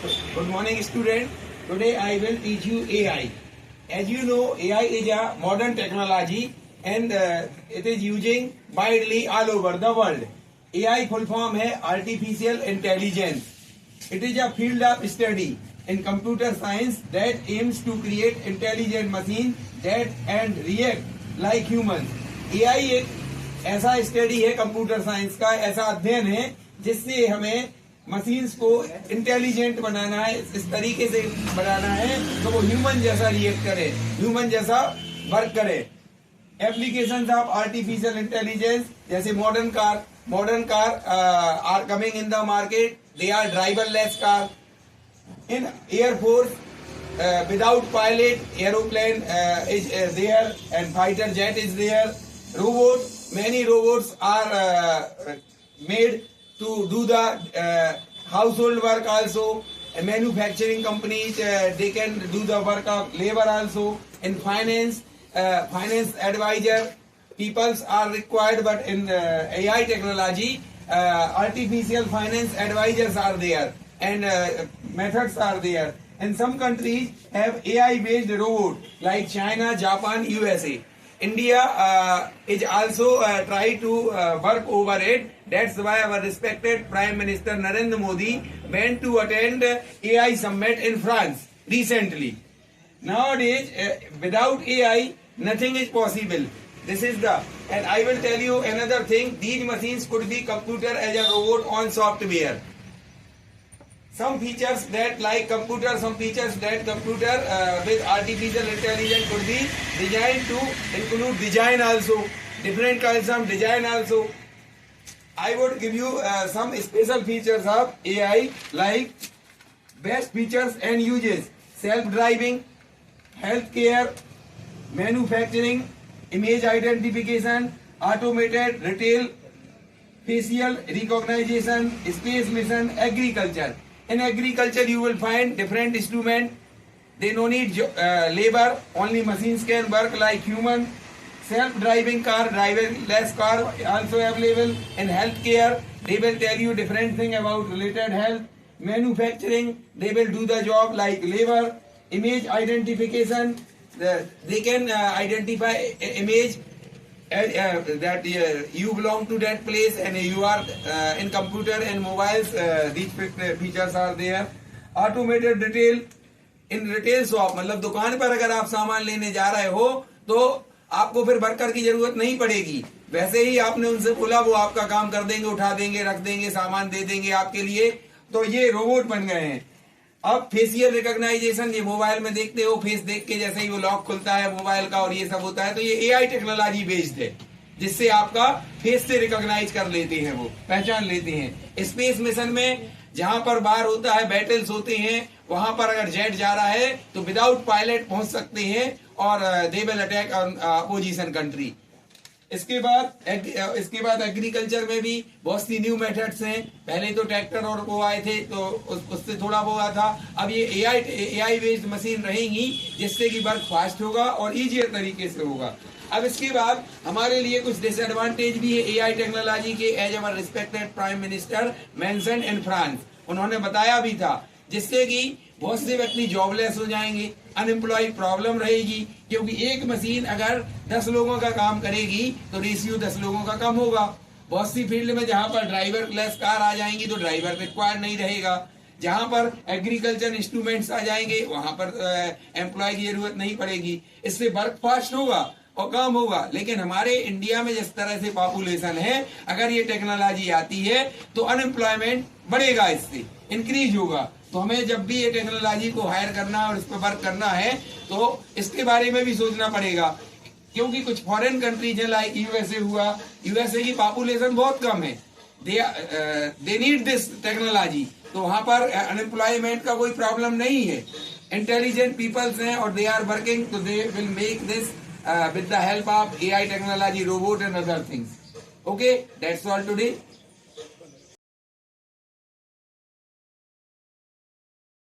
Good morning, student. Today I will teach you AI. As you know, AI is a modern technology and it is using widely all over the world. AI full form है Artificial Intelligence. It is a field of study in computer science that aims to create intelligent machines that and react like humans. AI एक ऐसा study है computer science का, ऐसा अध्ययन है जिससे हमें मशीन्स को इंटेलिजेंट बनाना है, इस तरीके से बनाना है तो वो ह्यूमन जैसा रिएक्ट करे, ह्यूमन जैसा वर्क करे. एप्लीकेशंस ऑफ आर्टिफिशियल इंटेलिजेंस जैसे modern car are coming in the market. They are driverless car. In air force without pilot, aeroplane is there and fighter jet is there. Many robots are made to do the household work also. Manufacturing companies they can do the work of labor also. In finance advisor peoples are required, but in AI technology artificial finance advisors are there and methods are there. And some countries have AI based robot like China, Japan, USA. India is also try to work over it. That's why our respected Prime Minister Narendra Modi went to attend AI summit in France recently. Nowadays, without AI, nothing is possible. And I will tell you another thing. These machines could be computer as a robot on software. Some features that like computer, some features that computer with artificial intelligence could be designed to include design also, different kinds of design also. I would give you some special features of AI like best features and uses: self-driving, healthcare, manufacturing, image identification, automated retail, facial recognition, space mission, agriculture. In agriculture, you will find different instruments. They no need labor. Only machines can work like human. Self-driving car, driverless car also available. In healthcare, they will tell you different thing about related health. Manufacturing, they will do the job like labor. Image identification, they can identify image that you belong to that place and you are in computer and mobiles. These features are there. Automated retail, in retail shop मतलब दुकान पर अगर आप सामान लेने जा रहे हो तो आपको फिर वर्कर की जरूरत नहीं पड़ेगी. वैसे ही आपने उनसे बोला, वो आपका काम कर देंगे, उठा देंगे, रख देंगे, सामान दे देंगे आपके लिए. तो ये रोबोट बन गए हैं. अब फेशियल रिकॉग्नाइजेशन, ये मोबाइल में देखते हो, फेस देख के जैसे ही वो लॉक खुलता है मोबाइल का और ये सब होता है, तो ये एआई टेक्नोलॉजी बेस्ड है जिससे आपका फेस से रिकॉग्नाइज कर लेते हैं, वो पहचान लेते हैं. स्पेस मिशन में जहां पर बार होता है, बैटल्स होते हैं, वहां पर अगर जेट जा रहा है तो विदाउट पायलट पहुंच सकते हैं और they will attack opposition country. इसके बाद एग्रीकल्चर में भी बहुत सी न्यू मेथड्स हैं. पहले तो ट्रैक्टर और वो आए थे तो उससे थोड़ा वो हुआ था. अब ये एआई बेस्ड मशीन रहेंगी जिससे कि वर्क फास्ट होगा और इजियर तरीके से होगा. अब इसके बाद हमारे लिए कुछ डिसएडवांटेज भी है एआई टेक्नोलॉजी के, as our respected prime minister mention in France. उन्होंने बताया भी था, जिससे कि बहुत से व्यक्ति जॉबलेस हो जाएंगे, अनएम्प्लॉय प्रॉब्लम रहेगी, क्योंकि एक मशीन अगर 10 लोगों का काम करेगी तो रेशियो 10 लोगों का कम होगा. बहुत सी फील्ड में जहां पर ड्राइवरलेस कार आ जाएंगी तो ड्राइवर रिक्वायर्ड नहीं रहेगा. जहां पर एग्रीकल्चर इंस्ट्रूमेंट्स आ जाएंगे वहां पर एम्प्लॉय की जरूरत नहीं पड़ेगी. इससे वर्क फास्ट होगा और काम होगा. लेकिन हमारे इंडिया में जिस तरह से पॉपुलेशन है, अगर ये टेक्नोलॉजी आती है तो अनएम्प्लॉयमेंट बढ़ेगा, इससे इंक्रीज होगा. तो हमें जब भी ये टेक्नोलॉजी को हायर करना और इस पर वर्क करना है तो इसके बारे में भी सोचना पड़ेगा, क्योंकि कुछ फॉरेन कंट्रीज है लाइक यूएसए हुआ. यूएसए की पॉपुलेशन बहुत कम है. They need this technology. तो वहां पर अनएम्प्लॉयमेंट का कोई प्रॉब्लम नहीं है. इंटेलिजेंट पीपल्स हैं और दे आर वर्किंग, तो they will make this with the help of AI technology, robot and other things. Okay, that's all today.